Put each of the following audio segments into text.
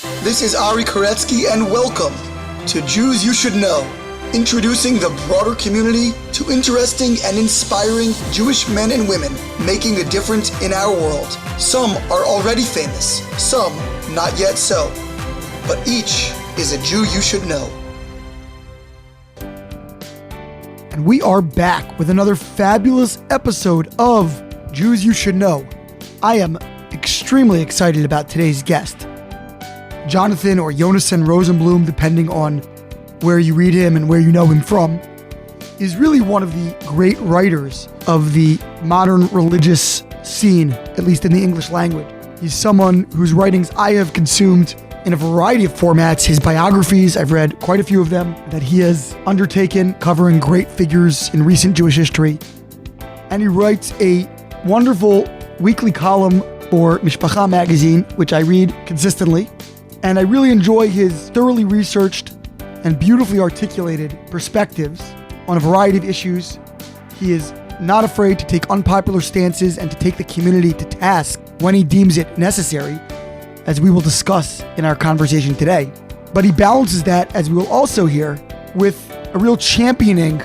This is Ari Koretsky, and welcome to Jews You Should Know, introducing the broader community to interesting and inspiring Jewish men and women making a difference in our world. Some are already famous, some not yet so, but each is a Jew you should know. And we are back with another fabulous episode of Jews You Should Know. I am extremely excited about today's guest. Jonathan or Yonason Rosenblum, depending on where you read him and where you know him from, is really one of the great writers of the modern religious scene, at least in the English language. He's someone whose writings I have consumed in a variety of formats. His biographies, I've read quite a few of them, that he has undertaken, covering great figures in recent Jewish history. And he writes a wonderful weekly column for Mishpacha magazine, which I read consistently. And I really enjoy his thoroughly researched and beautifully articulated perspectives on a variety of issues. He is not afraid to take unpopular stances and to take the community to task when he deems it necessary, as we will discuss in our conversation today. But he balances that, as we will also hear, with a real championing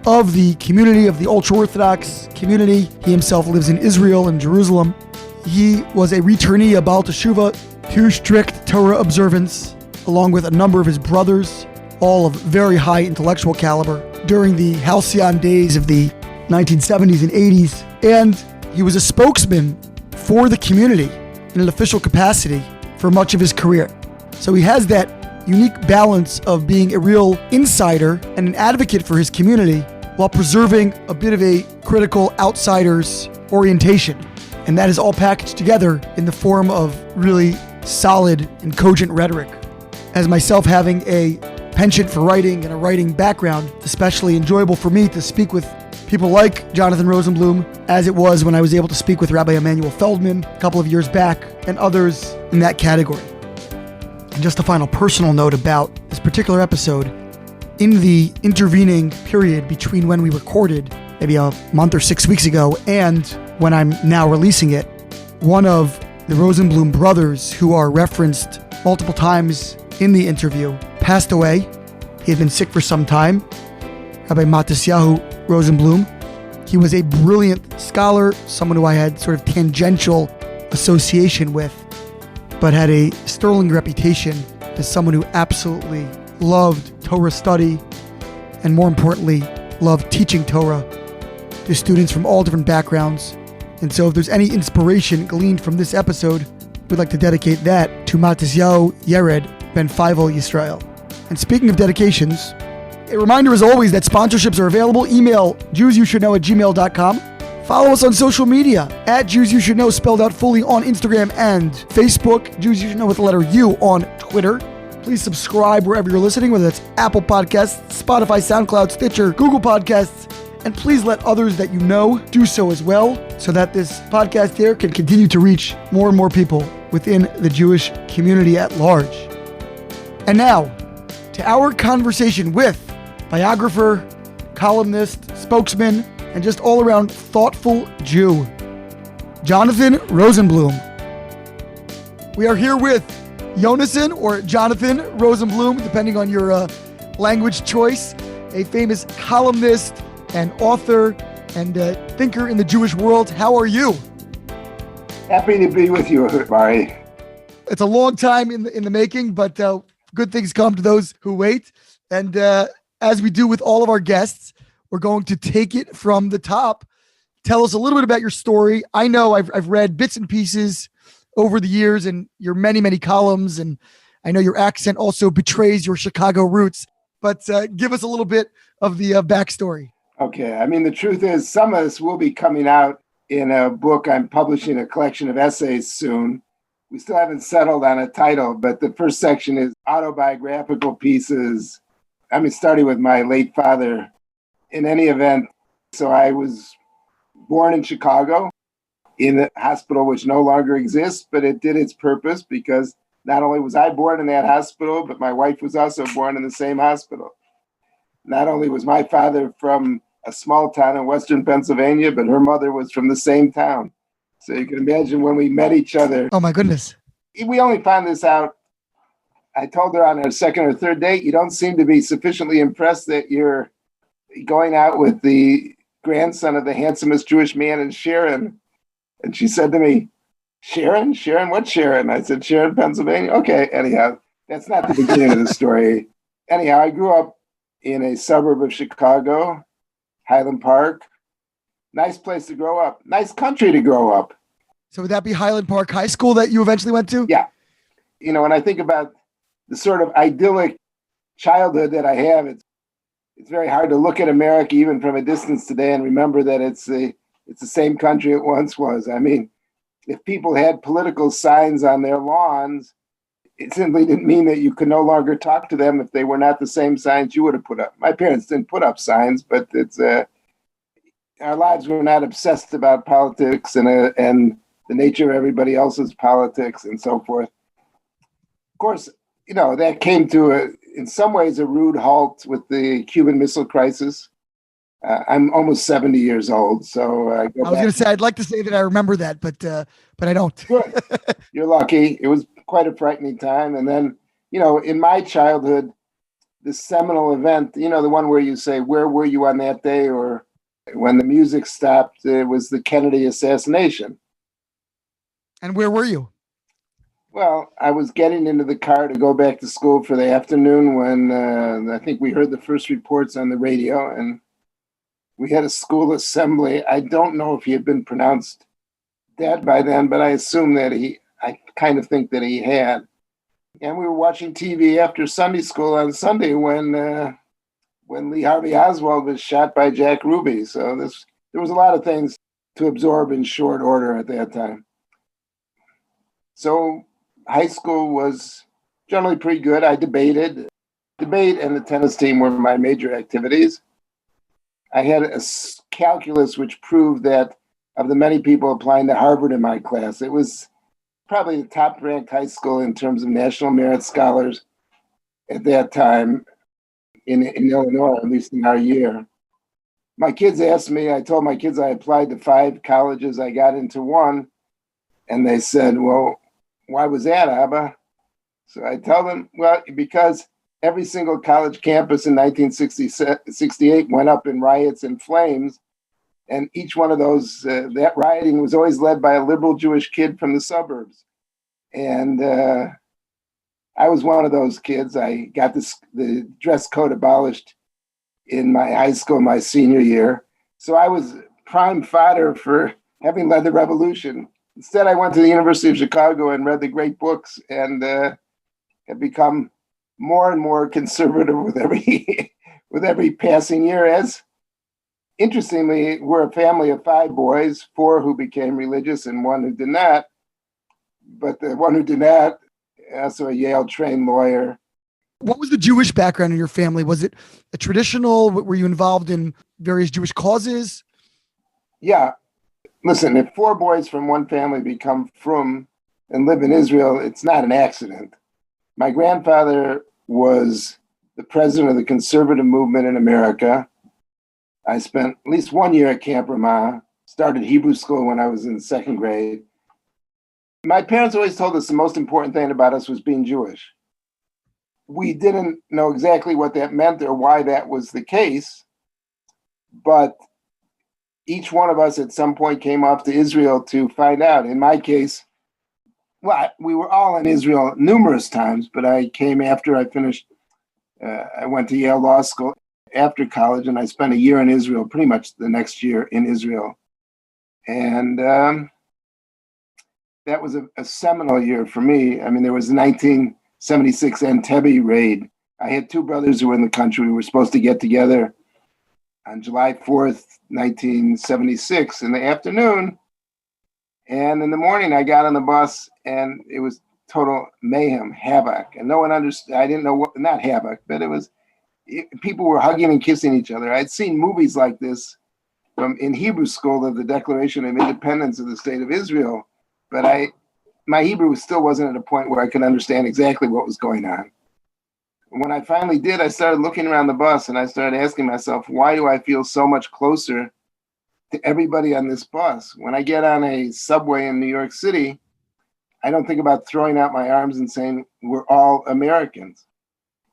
of the community, of the Ultra-Orthodox community. He himself lives in Israel and Jerusalem. He was a returnee, a Baal Teshuvah, to strict Torah observance, along with a number of his brothers, all of very high intellectual caliber, during the halcyon days of the 1970s and 80s. And he was a spokesman for the community in an official capacity for much of his career. So he has that unique balance of being a real insider and an advocate for his community while preserving a bit of a critical outsider's orientation. And that is all packaged together in the form of really solid and cogent rhetoric. As myself having a penchant for writing and a writing background, it's especially enjoyable for me to speak with people like Jonathan Rosenblum, as it was when I was able to speak with Rabbi Emanuel Feldman a couple of years back, and others in that category. And just a final personal note about this particular episode: in the intervening period between when we recorded, maybe a month or 6 weeks ago, and when I'm now releasing it, one of the Rosenblum brothers, who are referenced multiple times in the interview, passed away. He had been sick for some time. Rabbi Matisyahu Rosenblum. He was a brilliant scholar, someone who I had sort of tangential association with, but had a sterling reputation as someone who absolutely loved Torah study, and more importantly, loved teaching Torah to students from all different backgrounds. And so if there's any inspiration gleaned from this episode, we'd like to dedicate that to Matisyahu Yated ben Feivel Yisrael. And speaking of dedications, a reminder as always that sponsorships are available. Email jewsyoushouldknow@gmail.com. Follow us on social media at Jews You Should Know, spelled out fully, on Instagram and Facebook. Jews You Should Know with the letter U on Twitter. Please subscribe wherever you're listening, whether that's Apple Podcasts, Spotify, SoundCloud, Stitcher, Google Podcasts. And please let others that you know do so as well, so that this podcast here can continue to reach more and more people within the Jewish community at large. And now, to our conversation with biographer, columnist, spokesman, and just all-around thoughtful Jew, Jonathan Rosenblum. We are here with Yonason, or Jonathan Rosenblum, depending on your language choice, a famous columnist and author and thinker in the Jewish world. How are you? Happy to be with you, Mari. It's a long time in the making, but good things come to those who wait. And as we do with all of our guests, we're going to take it from the top. Tell us a little bit about your story. I know I've read bits and pieces over the years and your many, many columns, and I know your accent also betrays your Chicago roots, but give us a little bit of the backstory. Okay. I mean, the truth is, some of this will be coming out in a book. I'm publishing a collection of essays soon. We still haven't settled on a title, but the first section is autobiographical pieces. I mean, starting with my late father. In any event, so I was born in Chicago in a hospital which no longer exists, but it did its purpose, because not only was I born in that hospital, but my wife was also born in the same hospital. Not only was my father from a small town in Western Pennsylvania, but her mother was from the same town. So you can imagine when we met each other. Oh my goodness. We only found this out I told her on our second or third date, you don't seem to be sufficiently impressed that you're going out with the grandson of the handsomest Jewish man in Sharon. And she said to me, Sharon? Sharon? What Sharon? I said, Sharon, Pennsylvania. Okay, anyhow, that's not the beginning of the story. Anyhow, I grew up in a suburb of Chicago, Highland Park. Nice place to grow up. Nice country to grow up. So would that be Highland Park High School that you eventually went to? Yeah. You know, when I think about the sort of idyllic childhood that I have, it's very hard to look at America even from a distance today and remember that it's the same country it once was. I mean, if people had political signs on their lawns, it simply didn't mean that you could no longer talk to them if they were not the same signs you would have put up. My parents didn't put up signs, but our lives were not obsessed about politics and the nature of everybody else's politics and so forth. Of course, you know, that came to in some ways a rude halt with the Cuban Missile Crisis. I'm almost 70 years old, so I was going to say I'd like to say that I remember that, but I don't. Good. You're lucky. It was quite a frightening time. And then, you know, in my childhood, the seminal event, you know, the one where you say, where were you on that day? Or when the music stopped, it was the Kennedy assassination. And where were you? Well, I was getting into the car to go back to school for the afternoon when I think we heard the first reports on the radio, and we had a school assembly. I don't know if he had been pronounced dead by then, but I assume that I kind of think that he had. And we were watching TV after Sunday school on Sunday when Lee Harvey Oswald was shot by Jack Ruby. So there was a lot of things to absorb in short order at that time. So high school was generally pretty good. I debated. Debate and the tennis team were my major activities. I had a calculus which proved that of the many people applying to Harvard in my class, it was probably the top-ranked high school in terms of national merit scholars at that time in Illinois, at least in our year. My kids asked me, I told my kids I applied to 5 colleges. I got into one, and they said, well, why was that, Abba? So I tell them, well, because every single college campus in 1968 went up in riots and flames. And each one of those, that rioting was always led by a liberal Jewish kid from the suburbs. And I was one of those kids. I got the dress code abolished in my high school, my senior year. So I was prime fodder for having led the revolution. Instead, I went to the University of Chicago and read the great books and have become more and more conservative with every passing year. As interestingly, we're a family of 5 boys, 4 who became religious and 1 who did not. But the one who did not, also a Yale-trained lawyer. What was the Jewish background in your family? Was it a traditional? Were you involved in various Jewish causes? Yeah. Listen, if 4 boys from one family become frum and live in Israel, it's not an accident. My grandfather was the president of the conservative movement in America. I spent at least 1 year at Camp Ramah, started Hebrew school when I was in 2nd grade. My parents always told us the most important thing about us was being Jewish. We didn't know exactly what that meant or why that was the case, but each one of us at some point came off to Israel to find out. In my case, well, we were all in Israel numerous times, but I came after I finished. I went to Yale Law School after college, and I spent a year in Israel, pretty much the next year in Israel. And that was a seminal year for me. I mean, there was the 1976 Entebbe raid. I had 2 brothers who were in the country. We were supposed to get together on July 4th, 1976 in the afternoon. And in the morning, I got on the bus, and it was total mayhem, havoc. And no one understood. I didn't know what, not havoc, but people were hugging and kissing each other. I'd seen movies like this in Hebrew school of the Declaration of Independence of the State of Israel. But my Hebrew still wasn't at a point where I could understand exactly what was going on. When I finally did, I started looking around the bus, and I started asking myself, why do I feel so much closer to everybody on this bus? When I get on a subway in New York City, I don't think about throwing out my arms and saying we're all Americans.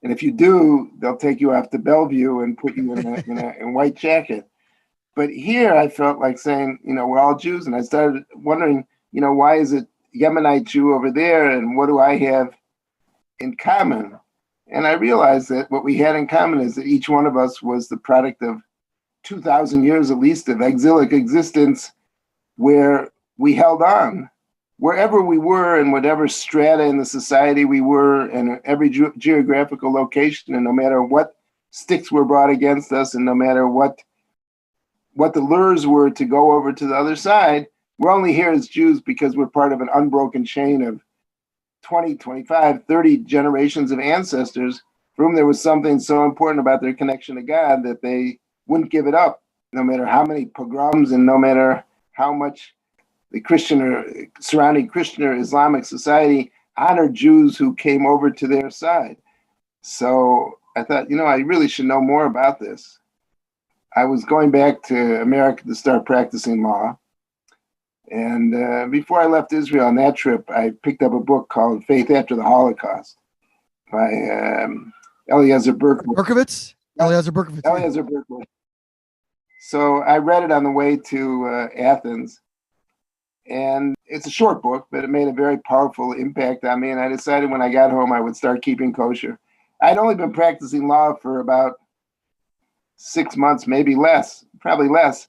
And if you do, they'll take you off to Bellevue and put you in a white jacket. But here I felt like saying, we're all Jews. And I started wondering, why is it Yemenite Jew over there? And what do I have in common? And I realized that what we had in common is that each one of us was the product of 2,000 years at least of exilic existence where we held on. Wherever we were and whatever strata in the society we were and every geographical location, and no matter what sticks were brought against us and no matter what the lures were to go over to the other side, we're only here as Jews because we're part of an unbroken chain of 20, 25, 30 generations of ancestors for whom there was something so important about their connection to God that they wouldn't give it up, no matter how many pogroms and no matter how much the Christian or surrounding Christian or Islamic society honored Jews who came over to their side. So I thought, I really should know more about this. I was going back to America to start practicing law. And before I left Israel on that trip, I picked up a book called Faith After the Holocaust by Eliezer Berkovitz? Eliezer Berkovitz. Eliezer Berkovitz. So I read it on the way to Athens. And it's a short book, but it made a very powerful impact on me. And I decided when I got home, I would start keeping kosher. I'd only been practicing law for about 6 months, maybe less, probably less.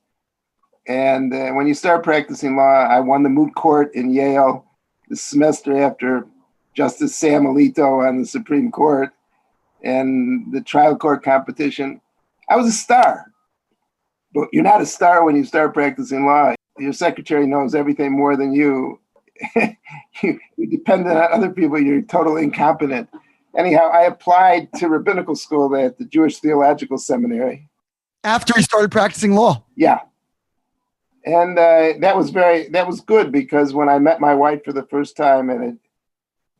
And when you start practicing law, I won the moot court in Yale the semester after Justice Sam Alito on the Supreme Court and the trial court competition. I was a star. But you're not a star when you start practicing law. Your secretary knows everything more than you. You depend on other people. You're totally incompetent. Anyhow, I applied to rabbinical school at the Jewish Theological Seminary. After you started practicing law? Yeah. And that was good because when I met my wife for the first time at a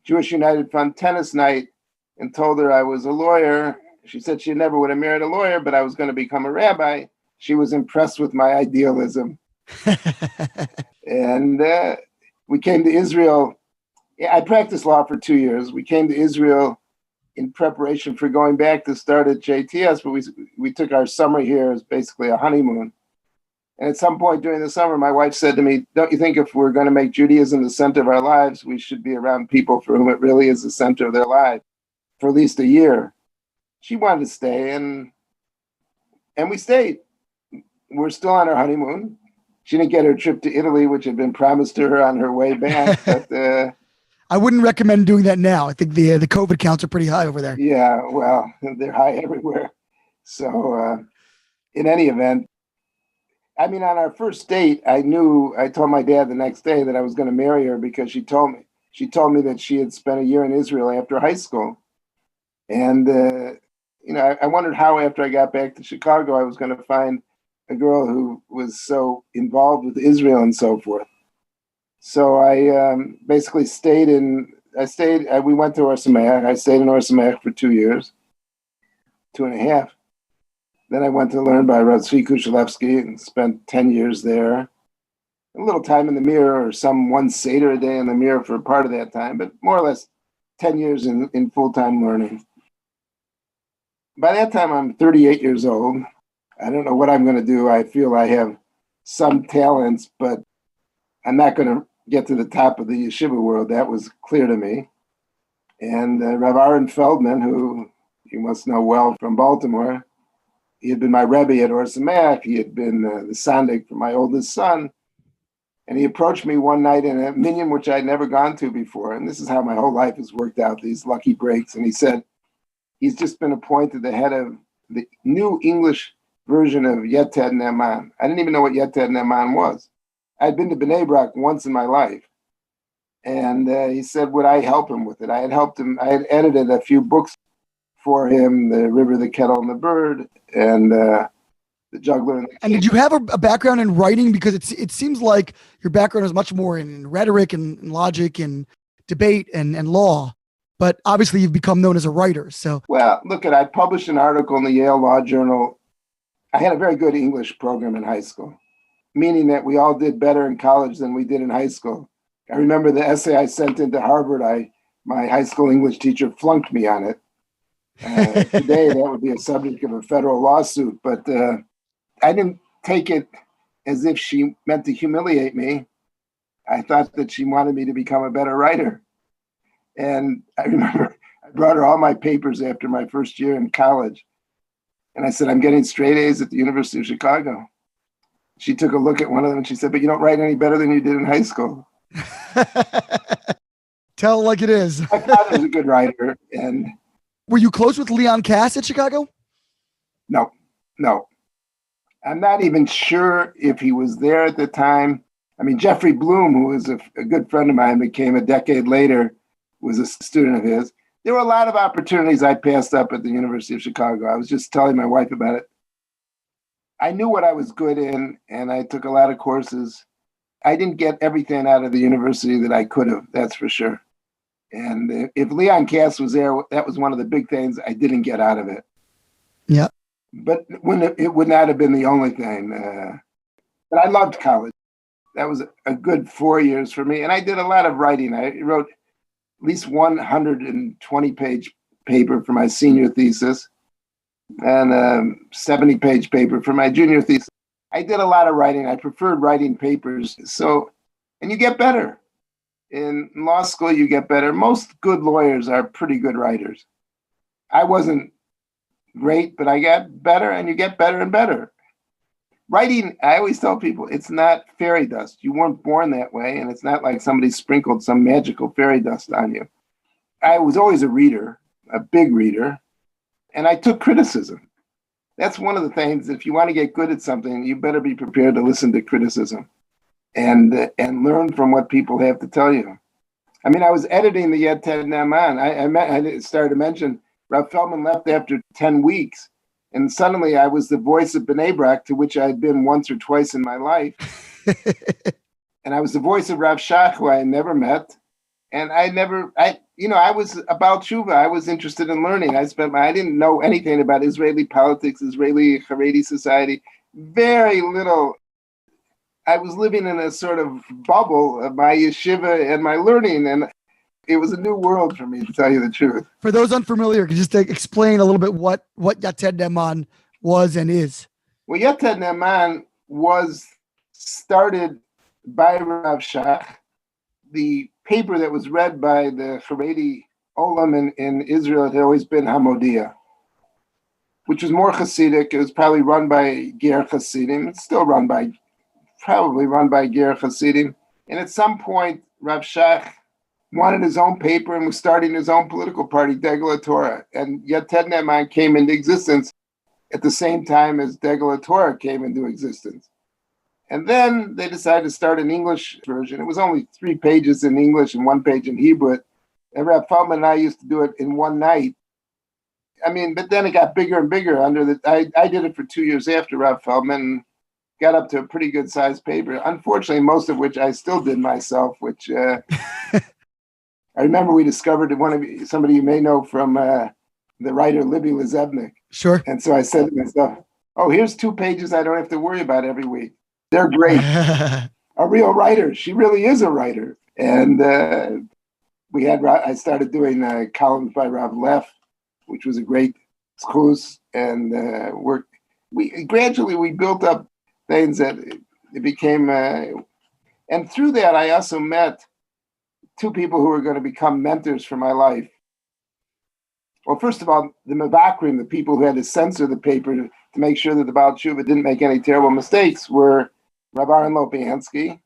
Jewish United Front tennis night and told her I was a lawyer, she said she never would have married a lawyer, but I was going to become a rabbi. She was impressed with my idealism. And we came to Israel. I practiced law for 2 years. We came to Israel in preparation for going back to start at JTS, but we took our summer here as basically a honeymoon. And at some point during the summer, my wife said to me, don't you think if we're going to make Judaism the center of our lives, we should be around people for whom it really is the center of their life for at least a year? She wanted to stay, and we stayed. We're still on our honeymoon. She didn't get her trip to Italy, which had been promised to her on her way back. But I wouldn't recommend doing that now. I think the COVID counts are pretty high over there. Yeah, well, they're high everywhere. So in any event, I mean, on our first date, I told my dad the next day that I was going to marry her because she told me that she had spent a year in Israel after high school. And, I wondered how after I got back to Chicago, I was going to find a girl who was so involved with Israel and so forth. So I basically we went to Or Sameach. I stayed in Or Sameach for 2 years, 2.5. Then I went to learn by Tzvi Kushelevsky and spent 10 years there. A little time in the mirror, or one Seder a day in the mirror for part of that time, but more or less 10 years in full-time learning. By that time, I'm 38 years old. I don't know what I'm going to do. I feel I have some talents, but I'm not going to get to the top of the yeshiva world. That was clear to me. And Rav Aaron Feldman, who you must know well from Baltimore, he had been my Rebbe at Or Sameach. He had been the Sandik for my oldest son. And he approached me one night in a minyan, which I'd never gone to before. And this is how my whole life has worked out, these lucky breaks. And he said, he's just been appointed the head of the new English version of Yated Ne'eman. I didn't even know what Yated Ne'eman was. I'd been to Bnei Brak once in my life. And he said, would I help him with it? I had helped him. I had edited a few books for him, The River, the Kettle, and the Bird, and The Juggler. And did you have a background in writing? Because it seems like your background is much more in rhetoric and logic and debate and law. But obviously you've become known as a writer. So well, look, I published an article in the Yale Law Journal. I had a very good English program in high school, meaning that we all did better in college than we did in high school. I remember the essay I sent into Harvard, my high school English teacher flunked me on it. Today, that would be a subject of a federal lawsuit, but I didn't take it as if she meant to humiliate me. I thought that she wanted me to become a better writer. And I remember I brought her all my papers after my first year in college. And I said, I'm getting straight A's at the University of Chicago. She took a look at one of them and she said, but you don't write any better than you did in high school. Tell it like it is. My father was a good writer. And were you close with Leon Cass at Chicago? No. I'm not even sure if he was there at the time. I mean, Jeffrey Bloom, who was a good friend of mine, became a decade later, was a student of his. There were a lot of opportunities I passed up at the University of Chicago. I was just telling my wife about it. I knew what I was good in, and I took a lot of courses. I didn't get everything out of the university that I could have, that's for sure. And if Leon Cass was there, that was one of the big things I didn't get out of it. Yeah. But it would not have been the only thing. But I loved college. That was a good 4 years for me. And I did a lot of writing. I wrote at least 120-page paper for my senior thesis and a 70-page paper for my junior thesis. I did a lot of writing. I preferred writing papers. And you get better. In law school, you get better. Most good lawyers are pretty good writers. I wasn't great, but I got better, and you get better and better. Writing, I always tell people, it's not fairy dust. You weren't born that way, and it's not like somebody sprinkled some magical fairy dust on you. I was always a reader, a big reader, and I took criticism. That's one of the things, if you want to get good at something, you better be prepared to listen to criticism and learn from what people have to tell you. I mean, I was editing the Yated Naaman. I started to mention Rav Feldman left after 10 weeks. And suddenly I was the voice of B'nai Brak, to which I had been once or twice in my life. And I was the voice of Rav Shach, who I had never met. And I was about tshuva. I was interested in learning. I didn't know anything about Israeli politics, Israeli Chareidi society, very little. I was living in a sort of bubble of my yeshiva and my learning. And it was a new world for me, to tell you the truth. For those unfamiliar, could you just explain a little bit what Yated Naaman was and is? Well, Yated Naaman was started by Rav Shach. The paper that was read by the Chareidi Olam in Israel had always been Hamodia, which was more Hasidic. It was probably run by Ger Hasidim. It's still probably run by Ger Hasidim. And at some point, Rav Shach wanted his own paper and was starting his own political party, Degel Torah. And Yated Naaman came into existence at the same time as Degel Torah came into existence. And then they decided to start an English version. It was only 3 pages in English and 1 page in Hebrew. And Rav Feldman and I used to do it in one night. I mean, but then it got bigger and bigger. I did it for 2 years after Rav Feldman, got up to a pretty good sized paper. Unfortunately, most of which I still did myself, which I remember we discovered somebody you may know from the writer Libby Lizebnik. Sure. And so I said to myself, oh, here's 2 pages I don't have to worry about every week. They're great. A real writer. She really is a writer. And I started doing columns by Rav Leff, which was a great schus. And we gradually built up things that it became, and through that I also met 2 people who were going to become mentors for my life. Well, first of all, the Mevakrim, the people who had to censor the paper to make sure that the Baal Tshuva didn't make any terrible mistakes, were Rav Aaron Lopiansky,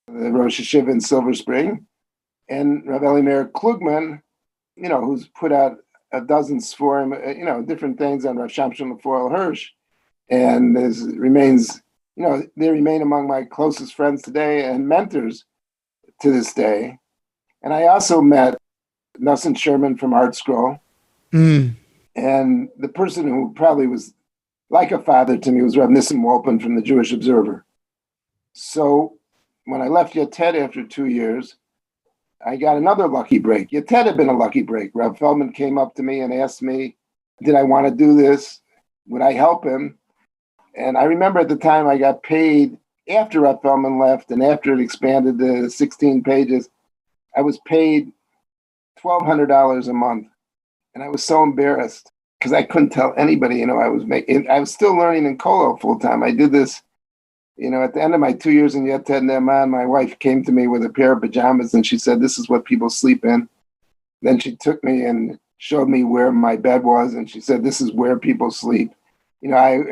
the Rosh Hashiva in Silver Spring, and Rav Elimeir Klugman, who's put out a dozen sforim, different things on Rav Shamshon Lefoil Hirsch, and they remain among my closest friends today and mentors to this day. And I also met Nosson Sherman from Art Scroll. And the person who probably was like a father to me was Rav Nissim Wolpin from the Jewish Observer. So when I left Yated after 2 years, I got another lucky break. Yated had been a lucky break. Rav Feldman came up to me and asked me, did I want to do this? Would I help him? And I remember at the time I got paid after Rupp Feldman left and after it expanded to 16 pages, I was paid $1,200 a month. And I was so embarrassed because I couldn't tell anybody, I was still learning in Colo full time. I did this, at the end of my 2 years in Yated Ne'eman, my wife came to me with a pair of pajamas and she said, "This is what people sleep in." Then she took me and showed me where my bed was. And she said, "This is where people sleep." I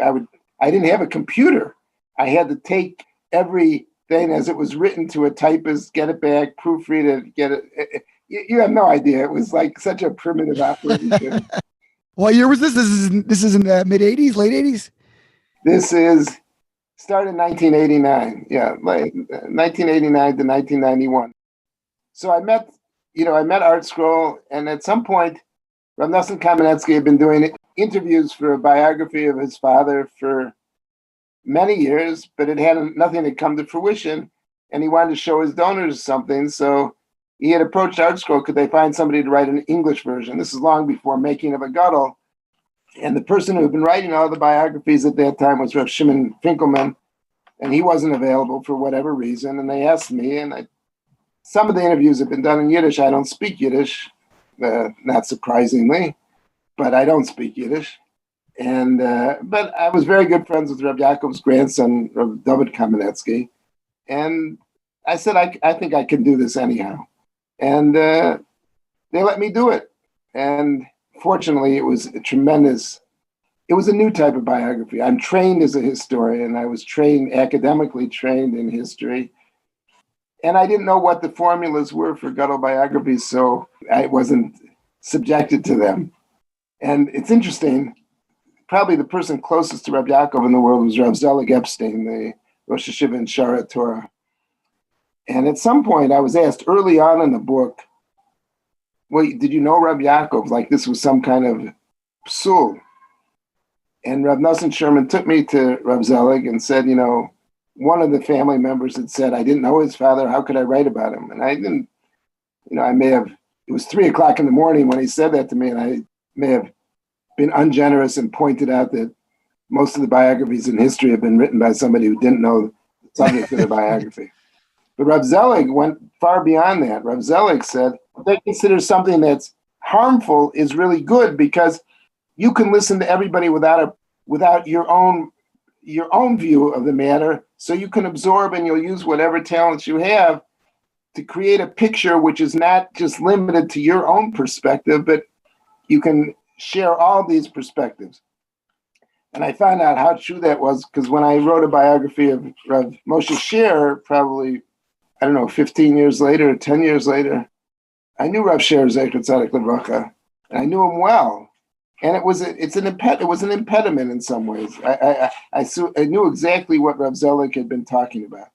didn't have a computer. I had to take everything as it was written to a typist, get it back, proofread it, get it. You have no idea. It was like such a primitive operation. What year was this? This is in the mid 80s, late 80s? This is started in 1989. Yeah, like 1989 to 1991. So I met Art Scroll, and at some point, Rav Nosson Kamenetsky had been doing interviews for a biography of his father for many years, but nothing had come to fruition, and he wanted to show his donors something. So he had approached Art Scroll, could they find somebody to write an English version? This is long before Making of a Gadol. And the person who had been writing all the biographies at that time was Rav Shimon Finkelman, and he wasn't available for whatever reason. And they asked me, and some of the interviews have been done in Yiddish. I don't speak Yiddish, not surprisingly, but I don't speak Yiddish. And but I was very good friends with Rabbiako's grandson, Rav David Kamenetsky. And I said, I think I can do this anyhow. And they let me do it. And fortunately, it was a new type of biography. I'm trained as a historian. I was academically trained in history. And I didn't know what the formulas were for Gadol biographies, so I wasn't subjected to them. And it's interesting, probably the person closest to Rabbiako in the world was Rav Zelig Epstein, the Rosh Hashiva in Shara Torah. And at some point, I was asked early on in the book, "Well, did you know Rabbiako?" Like this was some kind of psul. And Rav Nosson Sherman took me to Rav Zelig and said, one of the family members had said, "I didn't know his father. How could I write about him?" And I didn't, it was 3:00 in the morning when he said that to me, and I may have been ungenerous and pointed out that most of the biographies in history have been written by somebody who didn't know the subject of the biography. But Rav Zelig went far beyond that. Rav Zelig said, they consider something that's harmful is really good because you can listen to everybody without your own view of the matter, so you can absorb and you'll use whatever talents you have to create a picture which is not just limited to your own perspective, but you can share all these perspectives. And I found out how true that was because when I wrote a biography of Rav Moshe Sher, probably, 15 years later, 10 years later, I knew Rav Sher, Zecher Tzaddik Livracha, and I knew him well. And it was an impediment in some ways. I knew exactly what Rav Zelig had been talking about.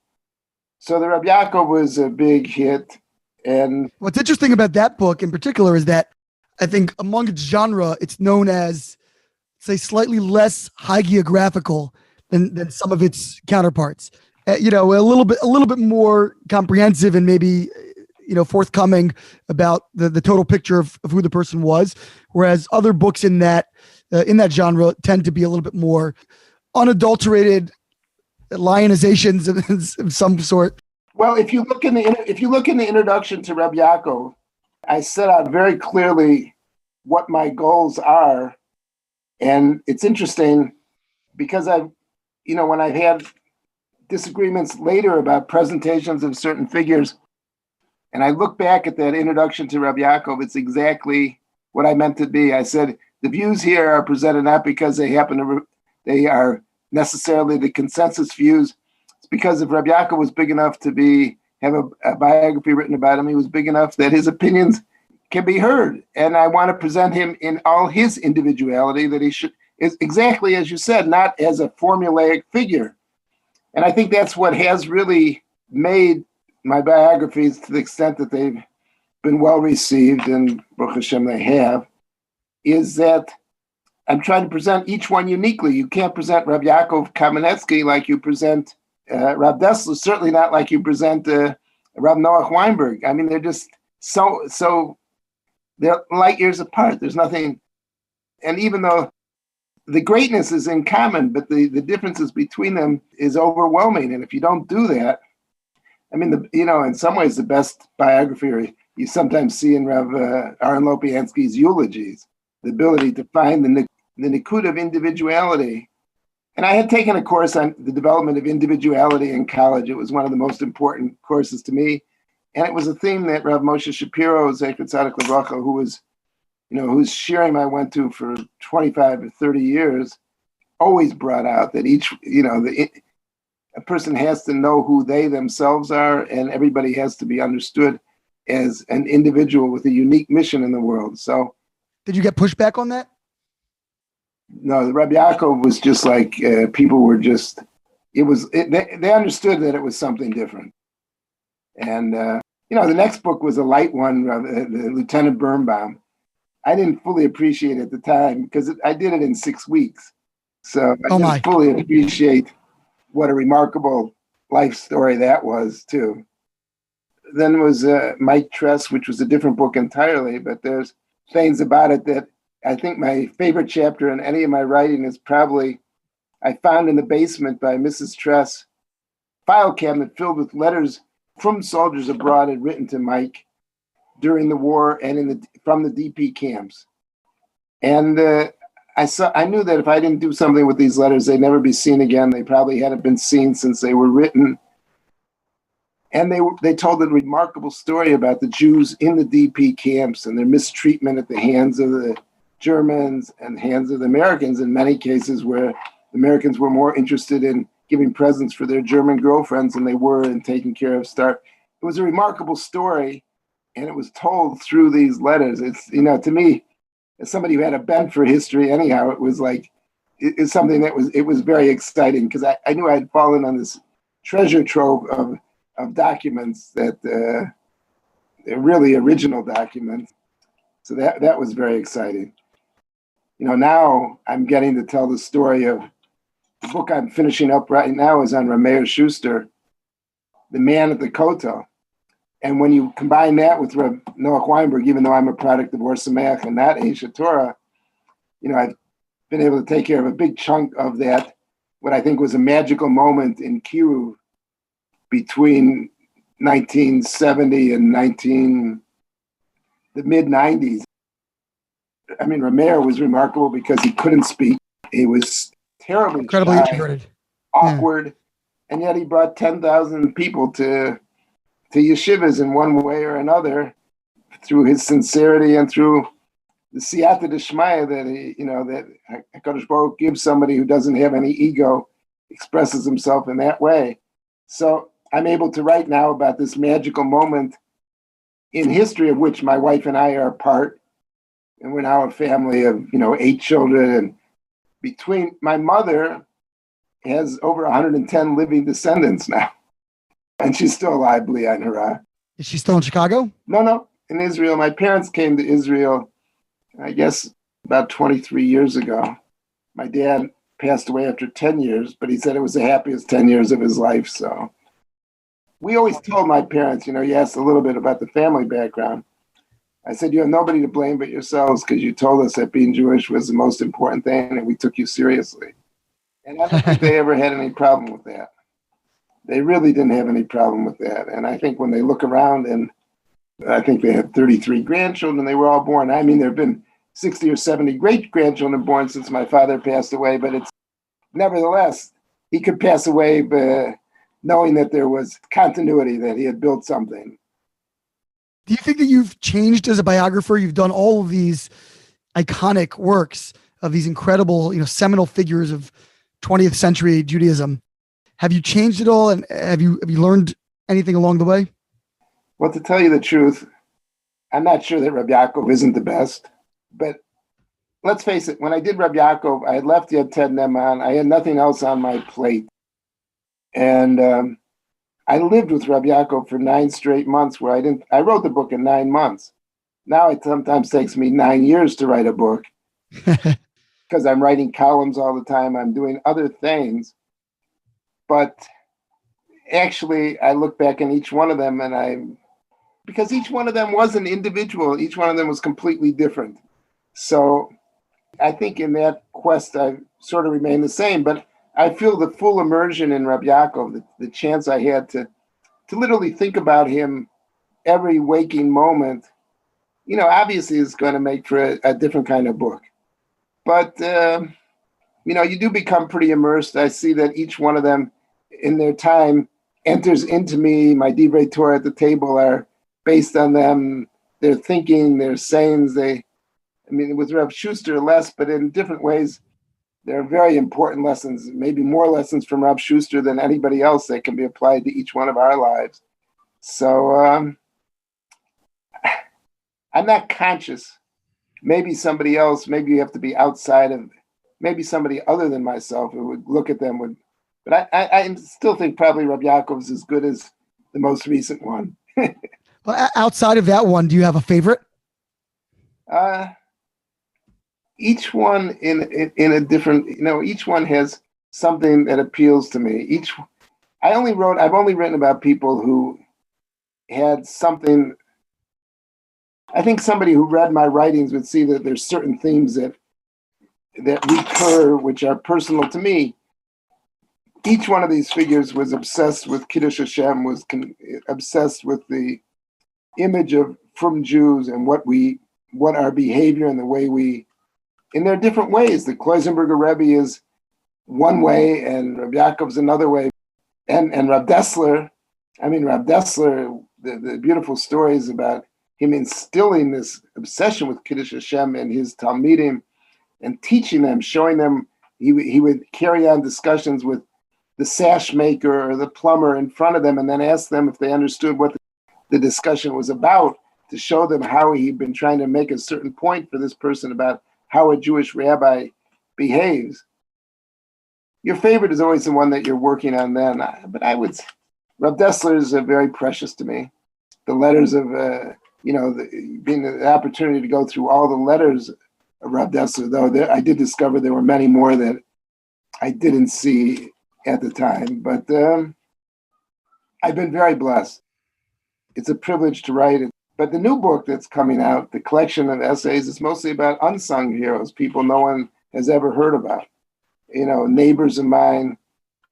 So the Rabbiako was a big hit. And what's interesting about that book in particular is that I think among its genre, it's known as, say, slightly less hagiographical than some of its counterparts. A little bit more comprehensive and maybe forthcoming about the total picture of who the person was, whereas other books in that genre tend to be a little bit more unadulterated lionizations of some sort. Well, if you look in the introduction to Rabbiako, I set out very clearly what my goals are, and it's interesting because when I've had disagreements later about presentations of certain figures, and I look back at that introduction to Rabbiako, it's exactly what I meant to be. I said, the views here are presented not because they are necessarily the consensus views. It's because if Rabbiako was big enough to have a biography written about him, he was big enough that his opinions can be heard. And I want to present him in all his individuality, that he is exactly as you said, not as a formulaic figure. And I think that's what has really made my biographies, to the extent that they've been well received, and Baruch Hashem they have, is that I'm trying to present each one uniquely. You can't present Rabbi Yaakov Kamenetsky like you present Rab Dessler, certainly not like you present Rab Noach Weinberg. I mean, they're just so they're light years apart. There's nothing, and even though the greatness is in common, but the differences between them is overwhelming. And if you don't do that, I mean, in some ways, the best biography you sometimes see in Rav Aaron Lopiansky's eulogies, the ability to find the nikud of individuality. And I had taken a course on the development of individuality in college. It was one of the most important courses to me. And it was a theme that Rav Moshe Shapiro, Zecher Tzadik Livracha, whose shiurim I went to for 25 or 30 years, always brought out that a person has to know who they themselves are, and everybody has to be understood as an individual with a unique mission in the world. So, did you get pushback on that? No, the Rabbiako was just like people were just. They understood that it was something different, and the next book was a light one, the Lieutenant Birnbaum. I didn't fully appreciate it at the time because I did it in 6 weeks, so I didn't fully appreciate what a remarkable life story that was, too. Then was Mike Tress, which was a different book entirely, but there's things about it that I think my favorite chapter in any of my writing is probably I found in the basement by Mrs. Tress file cabinet filled with letters from soldiers abroad had written to Mike during the war and from the DP camps. And I knew that if I didn't do something with these letters, they'd never be seen again. They probably hadn't been seen since they were written. And they told a remarkable story about the Jews in the DP camps and their mistreatment at the hands of the Germans and hands of the Americans, in many cases where the Americans were more interested in giving presents for their German girlfriends than they were in taking care of starved. It was a remarkable story, and it was told through these letters. It's, to me, as somebody who had a bent for history anyhow, it was like, it's something that was very exciting because I knew I had fallen on this treasure trove of documents that they're really original documents. So that was very exciting. Now I'm getting to tell the story of the book I'm finishing up right now is on Rameir Schuster, The Man at the Kotel. And when you combine that with Noach Weinberg, even though I'm a product of Or Sameach and not Aish Torah, I've been able to take care of a big chunk of that, what I think was a magical moment in Kiruv between 1970 and the mid-90s. I mean, Rameir was remarkable because he couldn't speak. He was terribly incredibly shy, introverted, awkward, and yet he brought 10,000 people to yeshivas in one way or another through his sincerity and through the siyata d'shmaya that HaKadosh Baruch gives somebody who doesn't have any ego, expresses himself in that way. So I'm able to write now about this magical moment in history of which my wife and I are a part. And we're now a family of, 8 children. And between my mother has over 110 living descendants now. And she's still alive, B'li'ayin hara. Is she still in Chicago? No, in Israel. My parents came to Israel, I guess, about 23 years ago. My dad passed away after 10 years, but he said it was the happiest 10 years of his life. So we always told my parents, you asked a little bit about the family background. I said, you have nobody to blame but yourselves because you told us that being Jewish was the most important thing and we took you seriously. And I don't think they ever had any problem with that. They really didn't have any problem with that. And I think when they look around, and I think they had 33 grandchildren, they were all born. I mean, there have been 60 or 70 great-grandchildren born since my father passed away, but it's nevertheless, he could pass away knowing that there was continuity, that he had built something. Do you think that you've changed as a biographer? You've done all of these iconic works of these incredible, seminal figures of 20th century Judaism. Have you changed it all, and have you learned anything along the way? Well, to tell you the truth, I'm not sure that Rabbiako isn't the best, but let's face it, when I did Rabbiako, I had left Yated Neman. I had nothing else on my plate. And I lived with Rabbiako for 9 straight months where I wrote the book in 9 months. Now it sometimes takes me 9 years to write a book because I'm writing columns all the time. I'm doing other things. But actually, I look back on each one of them because each one of them was an individual. Each one of them was completely different. So I think in that quest, I sort of remain the same, but I feel the full immersion in Rabbiako, the chance I had to literally think about him every waking moment, obviously is going to make for a different kind of book. But, you do become pretty immersed. I see that each one of them in their time enters into me. My Divrei Torah at the table are based on them, their thinking, their sayings. With Rav Schuster less, but in different ways, they're very important lessons, maybe more lessons from Rav Schuster than anybody else that can be applied to each one of our lives. So I'm not conscious. Maybe somebody else, maybe you have to be outside of, maybe somebody other than myself who would look at them but I still think probably Rabbiako is as good as the most recent one. Well, outside of that one, do you have a favorite? Each one in a different, each one has something that appeals to me. I've only written about people who had something. I think somebody who read my writings would see that there's certain themes that recur, which are personal to me. Each one of these figures was obsessed with Kiddush Hashem, was obsessed with the image from Jews and what our behavior and the way in their different ways. The Kloisenberger Rebbe is one way, and Rabbiako is another way, and Rab Dessler. The beautiful stories about him instilling this obsession with Kiddush Hashem and his Talmidim, and teaching them, showing them. He would carry on discussions with the sash maker or the plumber in front of them, and then ask them if they understood what the discussion was about, to show them how he'd been trying to make a certain point for this person about how a Jewish rabbi behaves. Your favorite is always the one that you're working on then. But Rab Dessler is very precious to me. The letters of, being the opportunity to go through all the letters of Rab Dessler, though I did discover there were many more that I didn't see at the time. But I've been very blessed. It's a privilege to write it. But the new book that's coming out, the collection of essays, is mostly about unsung heroes, people no one has ever heard about. Neighbors of mine.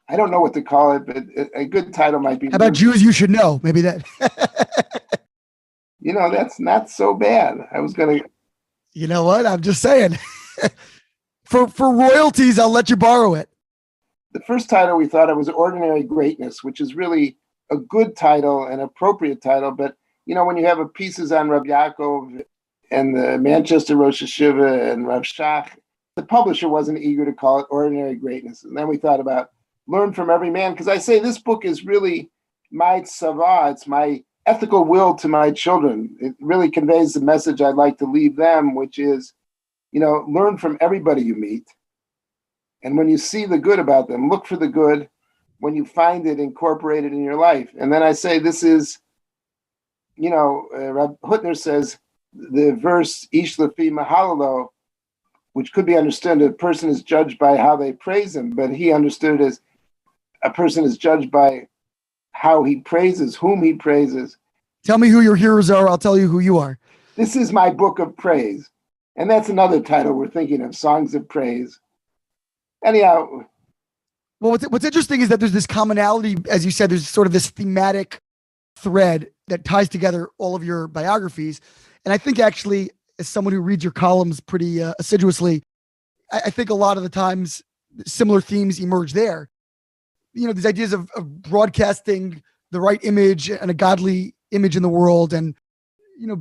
I don't know what to call it, but a good title might be... How about Jews You Should Know? Maybe that. That's not so bad. I was going to... You know what? I'm just saying. For royalties, I'll let you borrow it. The first title we thought of was Ordinary Greatness, which is really a good title, an appropriate title, but when you have pieces on Rabbiako and the Manchester Rosh Hashiva and Rav Shach, the publisher wasn't eager to call it Ordinary Greatness. And then we thought about Learn from Every Man, because I say this book is really my tzava, it's my ethical will to my children. It really conveys the message I'd like to leave them, which is, learn from everybody you meet. And when you see the good about them, look for the good. When you find it, incorporate it in your life. And then I say this is, Rab Hutner says the verse Ish Lefi Mahalalo, which could be understood a person is judged by how they praise him, but he understood it as a person is judged by how he praises, whom he praises. Tell me who your heroes are, I'll tell you who you are. This is my book of praise. And that's another title we're thinking of, Songs of Praise. Anyhow. Well, what's interesting is that there's this commonality, as you said, there's sort of this thematic thread that ties together all of your biographies. And I think actually, as someone who reads your columns pretty assiduously, I think a lot of the times similar themes emerge there. These ideas of broadcasting the right image and a godly image in the world, and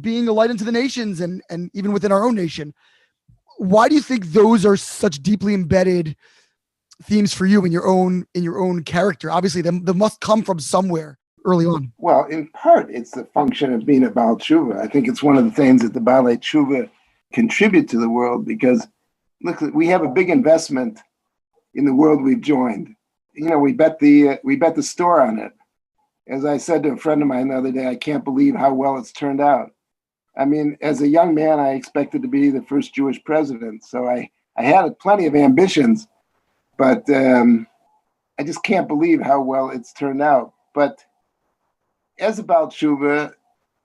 being a light unto the nations, and even within our own nation. Why do you think those are such deeply embedded themes for you in your own character? Obviously, they must come from somewhere early on. Well, in part, it's the function of being a Baal Tshuva. I think it's one of the things that the Baalei Tshuva contribute to the world, because look, we have a big investment in the world we've joined. We bet the store on it. As I said to a friend of mine the other day, I can't believe how well it's turned out. As a young man, I expected to be the first Jewish president. So I had plenty of ambitions, but I just can't believe how well it's turned out. But as a Baal Tshuva,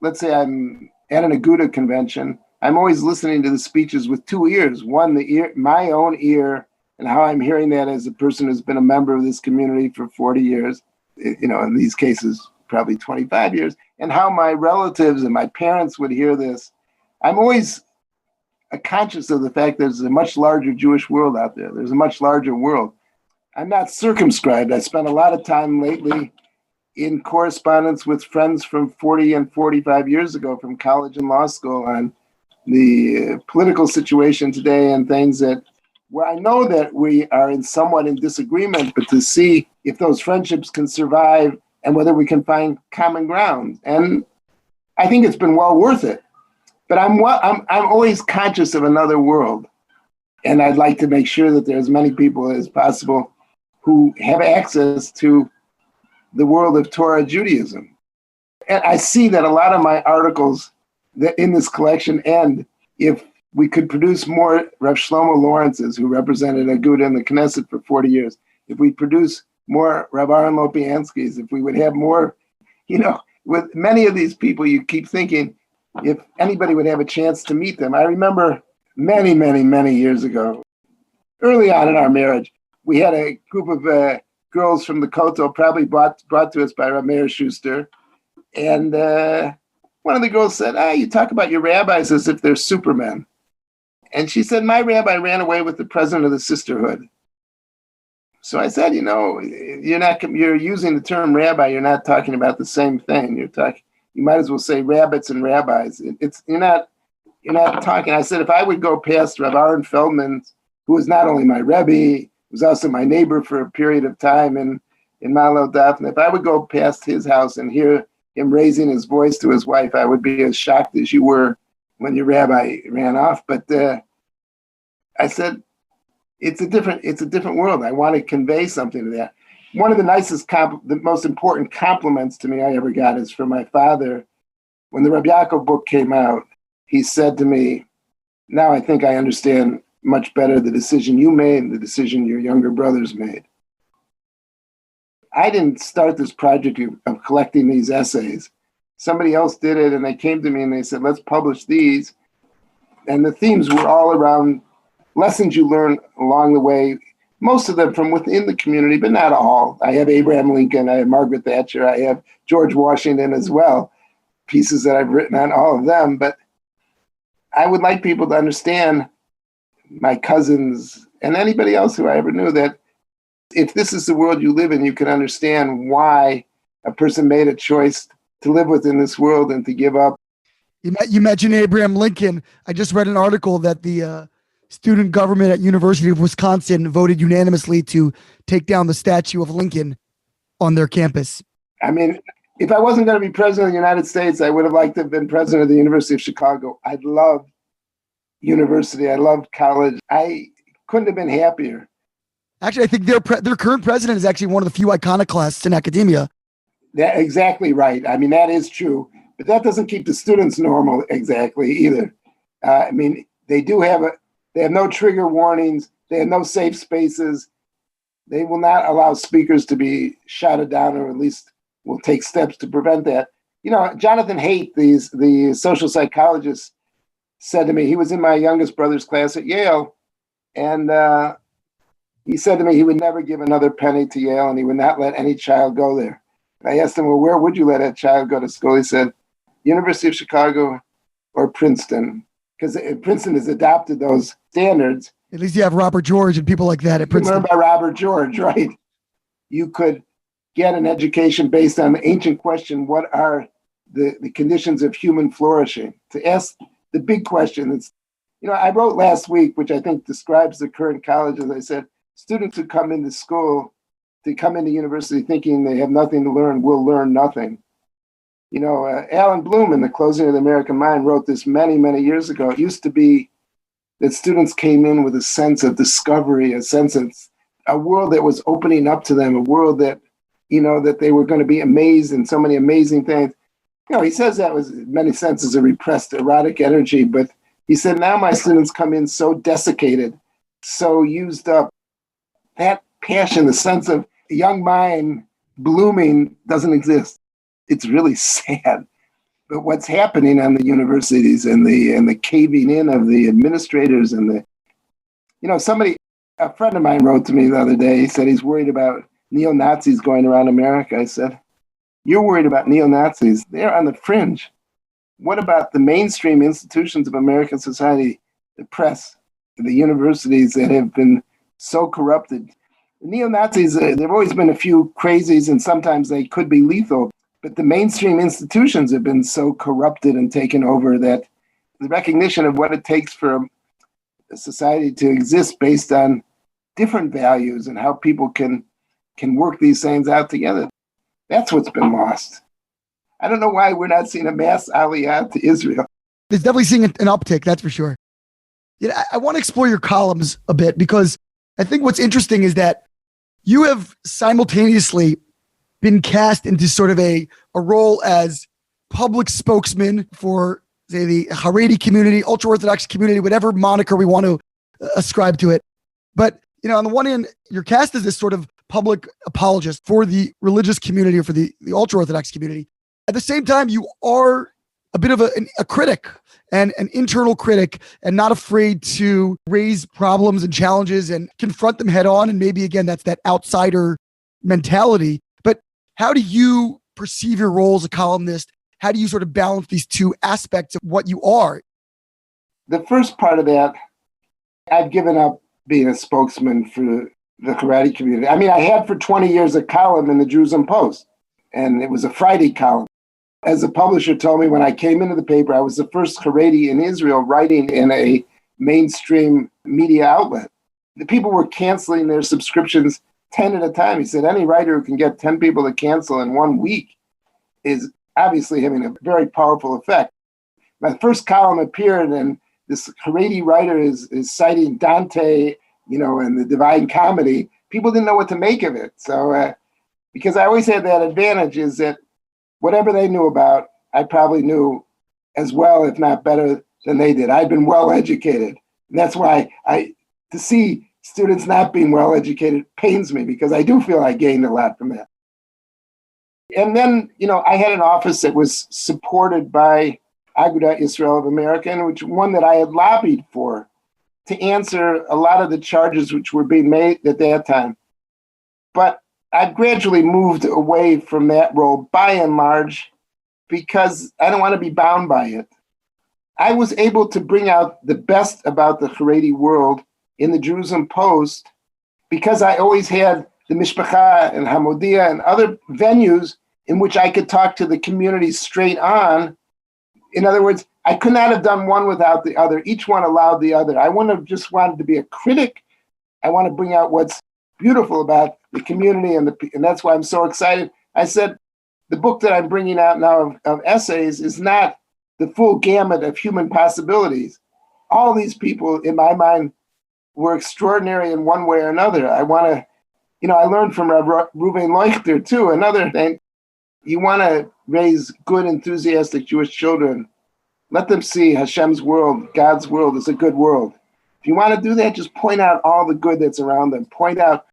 let's say I'm at an Aguda convention, I'm always listening to the speeches with two ears. One, the ear, my own ear, and how I'm hearing that as a person who's been a member of this community for 40 years, in these cases, probably 25 years, and how my relatives and my parents would hear this. I'm always conscious of the fact that there's a much larger Jewish world out there. There's a much larger world. I'm not circumscribed. I spent a lot of time lately in correspondence with friends from 40 and 45 years ago from college and law school on the political situation today and things that where I know that we are somewhat in disagreement, but to see if those friendships can survive and whether we can find common ground. And I think it's been well worth it. But I'm always conscious of another world. And I'd like to make sure that there's as many people as possible who have access to the world of Torah Judaism. And I see that a lot of my articles that in this collection end, if we could produce more Rav Shlomo Lawrence's, who represented Aguda in the Knesset for 40 years, if we produce more Rav Aaron Lopiansky's, if we would have more, with many of these people, you keep thinking, if anybody would have a chance to meet them. I remember many, many, many years ago, early on in our marriage, we had a group of girls from the Kotel, probably brought to us by Rav Meir Schuster. And one of the girls said, you talk about your rabbis as if they're supermen. And she said, my rabbi ran away with the president of the sisterhood. So I said, you're using the term rabbi, you're not talking about the same thing. You might as well say rabbits and rabbis. You're not talking. I said, if I would go past Rav Aaron Feldman, who was not only my Rebbe, was also my neighbor for a period of time in Malo Daphne, if I would go past his house and hear him raising his voice to his wife, I would be as shocked as you were when your rabbi ran off. But I said, it's a different world. I want to convey something to that. One of the the most important compliments to me I ever got is from my father. When the Rabbiako book came out, he said to me, now I think I understand much better the decision you made and the decision your younger brothers made. I didn't start this project of collecting these essays. Somebody else did it, and they came to me and they said, let's publish these. And the themes were all around lessons you learn along the way, most of them from within the community, but not all. I have Abraham Lincoln, I have Margaret Thatcher, I have George Washington as well, pieces that I've written on all of them. But I would like people to understand, my cousins and anybody else who I ever knew, that if this is the world you live in, you can understand why a person made a choice to live within this world and to give up. You mentioned Abraham Lincoln. I just read an article that the student government at University of Wisconsin voted unanimously to take down the statue of Lincoln on their campus. I mean, if I wasn't going to be president of the United States, I would have liked to have been president of the University of Chicago. I loved university. I loved college. I couldn't have been happier. Actually, I think their current president is actually one of the few iconoclasts in academia. That's exactly right. I mean, that is true. But that doesn't keep the students normal exactly either. I mean, they have no trigger warnings. They have no safe spaces. They will not allow speakers to be shouted down, or at least will take steps to prevent that. Jonathan Haidt, the social psychologist, said to me, he was in my youngest brother's class at Yale, and he said to me he would never give another penny to Yale, and he would not let any child go there. And I asked him, well, where would you let a child go to school? He said, University of Chicago or Princeton, because Princeton has adopted those standards. At least you have Robert George and people like that at Princeton. Learn by Robert George, right? You could get an education based on the ancient question, what are the conditions of human flourishing? To ask the big question. I wrote last week, which I think describes the current college, as I said, students who come into school, to come into university thinking they have nothing to learn, will learn nothing. Alan Bloom in The Closing of the American Mind wrote this many, many years ago. It used to be that students came in with a sense of discovery, a sense of a world that was opening up to them, a world that, that they were going to be amazed in so many amazing things. He says that was in many senses a repressed erotic energy, but he said, now my students come in so desiccated, so used up. That passion, the sense of a young mind blooming doesn't exist. It's really sad. But what's happening on the universities and the caving in of the administrators and a friend of mine wrote to me the other day. He said he's worried about neo-Nazis going around America. I said, you're worried about neo-Nazis. They're on the fringe. What about the mainstream institutions of American society, the press, the universities that have been so corrupted? The neo-Nazis, there have always been a few crazies, and sometimes they could be lethal. But the mainstream institutions have been so corrupted and taken over that the recognition of what it takes for a society to exist based on different values and how people can work these things out together, that's what's been lost. I don't know why we're not seeing a mass aliyah to Israel. There's definitely seeing an uptick, that's for sure. I want to explore your columns a bit, because I think what's interesting is that you have simultaneously been cast into sort of a role as public spokesman for, say, the Chareidi community, Ultra-Orthodox community, whatever moniker we want to ascribe to it. But, on the one hand, you're cast as this sort of public apologist for the religious community or for the Ultra-Orthodox community. At the same time, you are a bit of a critic and an internal critic, and not afraid to raise problems and challenges and confront them head on. And maybe, again, that's that outsider mentality. But how do you perceive your role as a columnist? How do you sort of balance these two aspects of what you are? The first part of that, I've given up being a spokesman for the Chareidi community. I mean, I had for 20 years a column in the Jerusalem Post, and it was a Friday column. As the publisher told me when I came into the paper, I was the first Chareidi in Israel writing in a mainstream media outlet. The people were canceling their subscriptions 10 at a time. He said, any writer who can get 10 people to cancel in 1 week is obviously having a very powerful effect. My first column appeared, and this Chareidi writer is citing Dante, and the Divine Comedy. People didn't know what to make of it. So, because I always had that advantage, is that whatever they knew about, I probably knew as well, if not better than they did. I'd been well educated. And that's why to see students not being well educated pains me, because I do feel I gained a lot from that. And then, I had an office that was supported by Agudat Israel of America, and which one that I had lobbied for to answer a lot of the charges which were being made at that time. But I've gradually moved away from that role by and large, because I don't want to be bound by it. I was able to bring out the best about the Chareidi world in the Jerusalem Post because I always had the Mishpacha and Hamodia and other venues in which I could talk to the community straight on. In other words, I could not have done one without the other. Each one allowed the other. I wouldn't have just wanted to be a critic. I want to bring out what's beautiful about the community, and that's why I'm so excited. I said, the book that I'm bringing out now of essays is not the full gamut of human possibilities. All these people, in my mind, were extraordinary in one way or another. I want to, I learned from Reuven Leuchter too, another thing. You want to raise good, enthusiastic Jewish children. Let them see Hashem's world, God's world, is a good world. If you want to do that, just point out all the good that's around them. Point out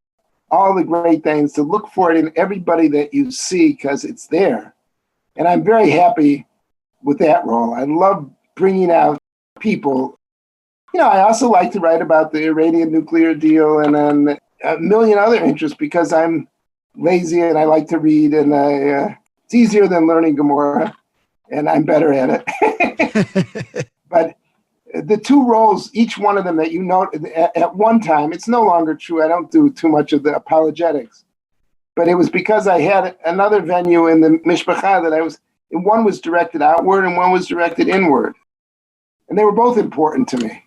all the great things, to look for it in everybody that you see, because it's there. And I'm very happy with that role. I love bringing out people. I also like to write about the Iranian nuclear deal and then a million other interests, because I'm lazy and I like to read, and it's easier than learning Gemara, and I'm better at it. But the two roles, each one of them that you note at one time, it's no longer true. I don't do too much of the apologetics. But it was because I had another venue in the Mishpacha that one was directed outward and one was directed inward. And they were both important to me.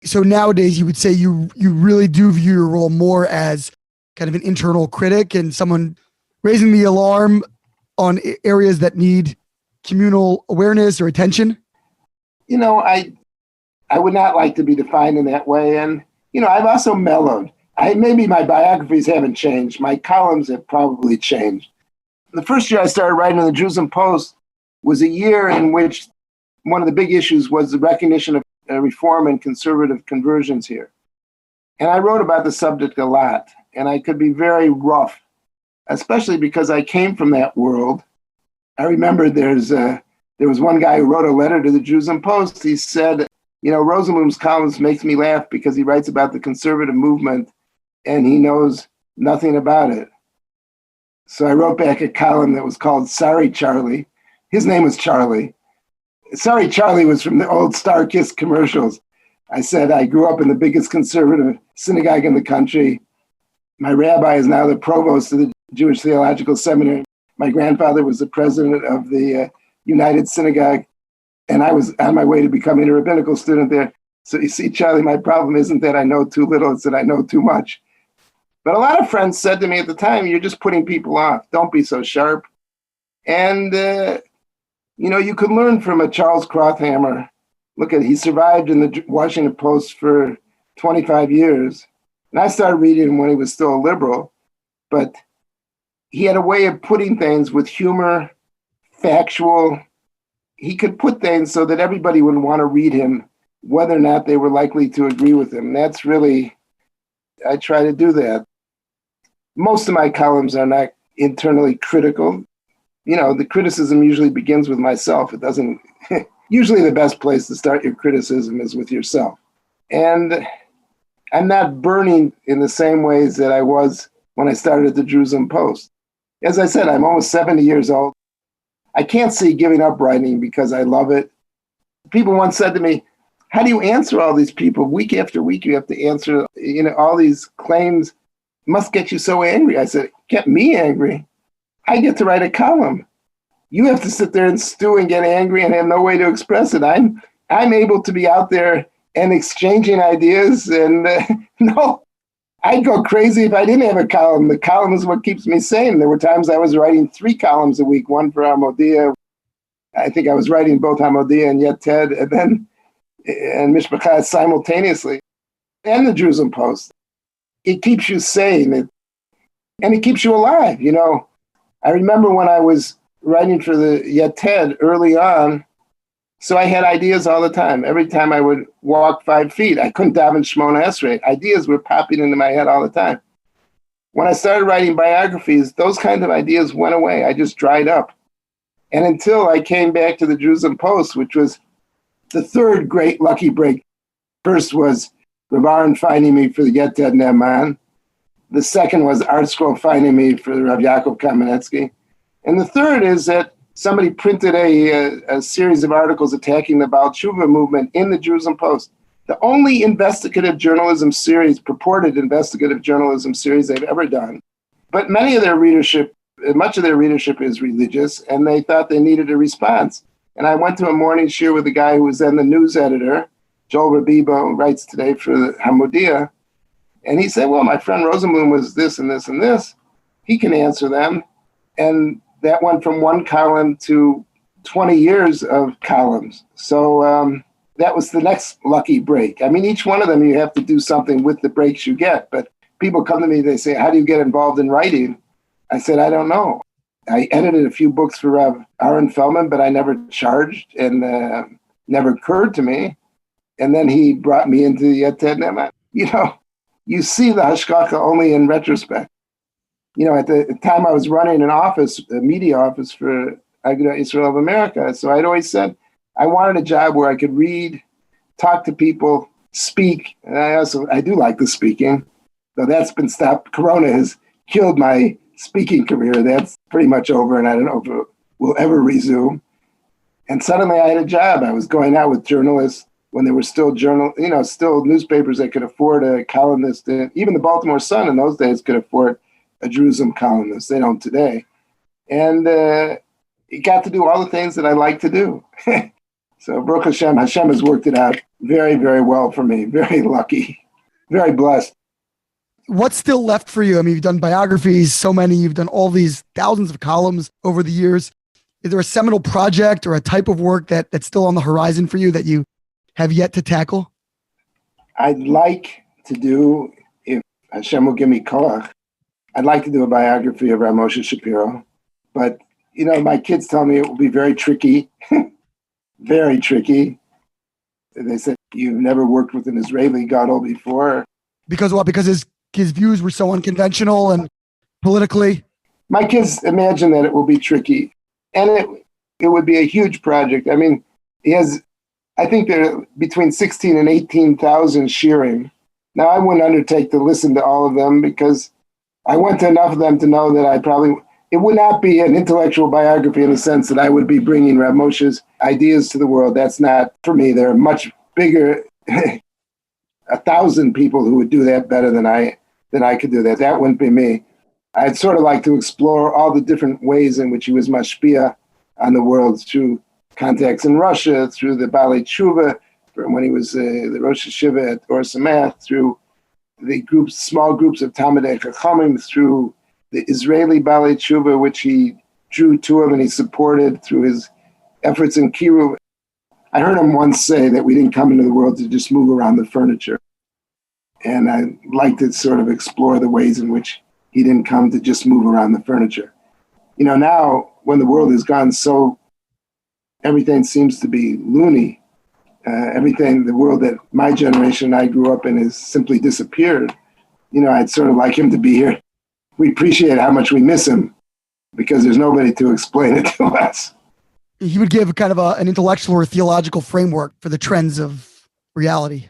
So nowadays, you would say you really do view your role more as kind of an internal critic and someone raising the alarm on areas that need communal awareness or attention? I would not like to be defined in that way. And, I've also mellowed. Maybe my biographies haven't changed. My columns have probably changed. The first year I started writing in the Jerusalem Post was a year in which one of the big issues was the recognition of reform and conservative conversions here. And I wrote about the subject a lot, and I could be very rough, especially because I came from that world. I remember there's There was one guy who wrote a letter to the Jerusalem Post. He said, Rosenblum's columns makes me laugh because he writes about the conservative movement and he knows nothing about it. So I wrote back a column that was called Sorry, Charlie. His name was Charlie. Sorry, Charlie was from the old Star Kiss commercials. I said, I grew up in the biggest conservative synagogue in the country. My rabbi is now the provost of the Jewish Theological Seminary. My grandfather was the president of the United Synagogue, and I was on my way to becoming a rabbinical student there. So you see, Charlie, my problem isn't that I know too little, it's that I know too much. But a lot of friends said to me at the time, you're just putting people off. Don't be so sharp. And, you could learn from a Charles Krauthammer. Look he survived in the Washington Post for 25 years. And I started reading him when he was still a liberal. But he had a way of putting things with humor, factual. He could put things so that everybody would want to read him, whether or not they were likely to agree with him. That's really, I try to do that. Most of my columns are not internally critical. The criticism usually begins with myself. It doesn't, usually the best place to start your criticism is with yourself. And I'm not burning in the same ways that I was when I started at the Jerusalem Post. As I said, I'm almost 70 years old. I can't see giving up writing because I love it. People once said to me, how do you answer all these people? Week after week, you have to answer, all these claims. Must get you so angry. I said, get me angry. I get to write a column. You have to sit there and stew and get angry and have no way to express it. I'm able to be out there and exchanging ideas. And no, I'd go crazy if I didn't have a column. The column is what keeps me sane. There were times I was writing 3 columns a week, one for Hamodia. I think I was writing both Hamodia and Yated and Mishpachah simultaneously, and the Jerusalem Post. It keeps you sane, and it keeps you alive. I remember when I was writing for the Yated early on, so I had ideas all the time. Every time I would walk 5 feet, I couldn't daven Shemona Esrei. Ideas were popping into my head all the time. When I started writing biographies, those kinds of ideas went away. I just dried up. And until I came back to the Jerusalem Post, which was the third great lucky break. First was Rav Aaron finding me for the Yated Ne'eman. The second was Art Scroll finding me for the Rabbiako Kamenetsky. And the third is that somebody printed a series of articles attacking the Baal Tshuva movement in the Jerusalem Post. The only investigative journalism series, purported investigative journalism series they've ever done. But much of their readership is religious, and they thought they needed a response. And I went to a morning shiur with a guy who was then the news editor, Joel Rabibo, who writes today for the Hamodia. And he said, well, my friend Rosenblum was this and this and this. He can answer them. And that went from 1 column to 20 years of columns. So that was the next lucky break. I mean, each one of them, you have to do something with the breaks you get. But people come to me, they say, how do you get involved in writing? I said, I don't know. I edited a few books for Rav Aaron Feldman, but I never charged and never occurred to me. And then he brought me into the Yated Ne'eman. You see the hashgacha only in retrospect. At the time I was running an office, a media office for Agudat Israel of America. So I'd always said I wanted a job where I could read, talk to people, speak. And I do like the speaking, though that's been stopped. Corona has killed my speaking career. That's pretty much over, and I don't know if it will ever resume. And suddenly I had a job. I was going out with journalists when there were still still newspapers that could afford a columnist. Even the Baltimore Sun in those days could afford a Jerusalem columnist. They don't today. And it got to do all the things that I like to do. So Baruch Hashem has worked it out very, very well for me. Very lucky, very blessed. What's still left for you? I mean, you've done biographies, so many, you've done all these thousands of columns over the years. Is there a seminal project or a type of work that's still on the horizon for you that you have yet to tackle? I'd like to do, if Hashem will give me koach, I'd like to do a biography of Rav Moshe Shapiro. But, my kids tell me it will be very tricky, very tricky. They said, you've never worked with an Israeli gadol before. Because what? Because his views were so unconventional and politically? My kids imagine that it will be tricky. And it would be a huge project. I mean, I think there are between 16 and 18,000 shirim. Now, I wouldn't undertake to listen to all of them because I went to enough of them to know that it would not be an intellectual biography in the sense that I would be bringing Rav Moshe's ideas to the world. That's not for me. There are much bigger, 1,000 people who would do that better than I could do that. That wouldn't be me. I'd sort of like to explore all the different ways in which he was mashpia on the world through contacts in Russia, through the Balei Tshuva, when he was the Rosh Hashiva at Or Samach, through the small groups of Talmidei Chachamim, through the Israeli Balei Tshuva, which he drew to him and he supported through his efforts in Kiruv. I heard him once say that we didn't come into the world to just move around the furniture. And I'd like to sort of explore the ways in which he didn't come to just move around the furniture. Now when the world has gone so, everything seems to be loony. The world that my generation and I grew up in has simply disappeared. I'd sort of like him to be here. We appreciate how much we miss him because there's nobody to explain it to us. He would give kind of an intellectual or theological framework for the trends of reality.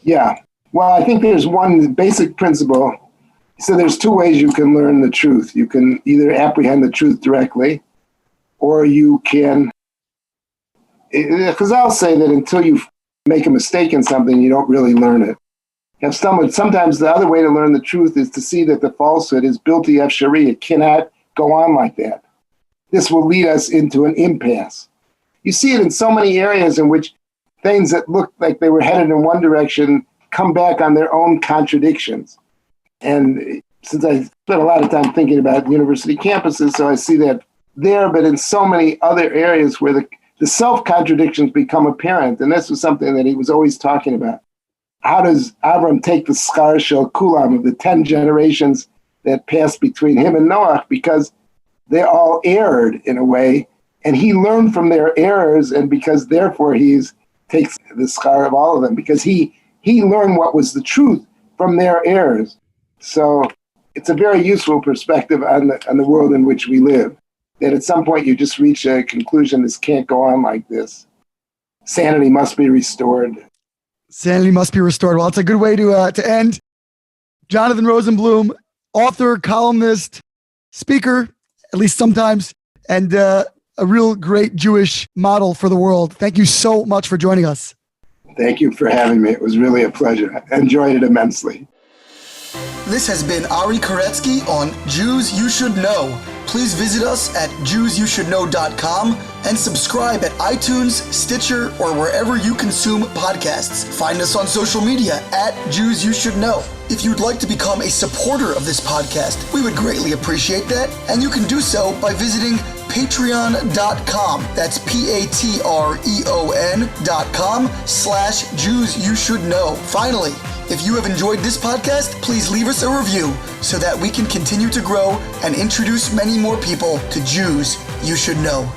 Yeah. Well, I think there's one basic principle. So there's two ways you can learn the truth. You can either apprehend the truth directly, or you can, because I'll say that until you make a mistake in something, you don't really learn it. Sometimes the other way to learn the truth is to see that the falsehood is bilti efshari. It cannot go on like that. This will lead us into an impasse. You see it in so many areas in which things that look like they were headed in one direction come back on their own contradictions. And since I spent a lot of time thinking about university campuses, so I see that there, but in so many other areas where the self-contradictions become apparent. And this was something that he was always talking about. How does Avram take the schar shel kulam of the 10 generations that passed between him and Noach? Because they all erred in a way, and he learned from their errors, and because therefore he takes the schar of all of them, because he learned what was the truth from their errors. So it's a very useful perspective on the world in which we live, that at some point you just reach a conclusion, this can't go on like this. Sanity must be restored. Sanity must be restored. Well, it's a good way to end. Jonathan Rosenblum, author, columnist, speaker, at least sometimes, and a real great Jewish model for the world. Thank you so much for joining us. Thank you for having me. It was really a pleasure. I enjoyed it immensely. This has been Ari Koretsky on Jews You Should Know. Please visit us at JewsYouShouldKnow.com and subscribe at iTunes, Stitcher, or wherever you consume podcasts. Find us on social media at Jews You Should Know. If you'd like to become a supporter of this podcast, we would greatly appreciate that, and you can do so by visiting patreon.com. That's patreon.com/Jews You Should Know. Finally, if you have enjoyed this podcast, please leave us a review so that we can continue to grow and introduce many more people to Jews You Should Know.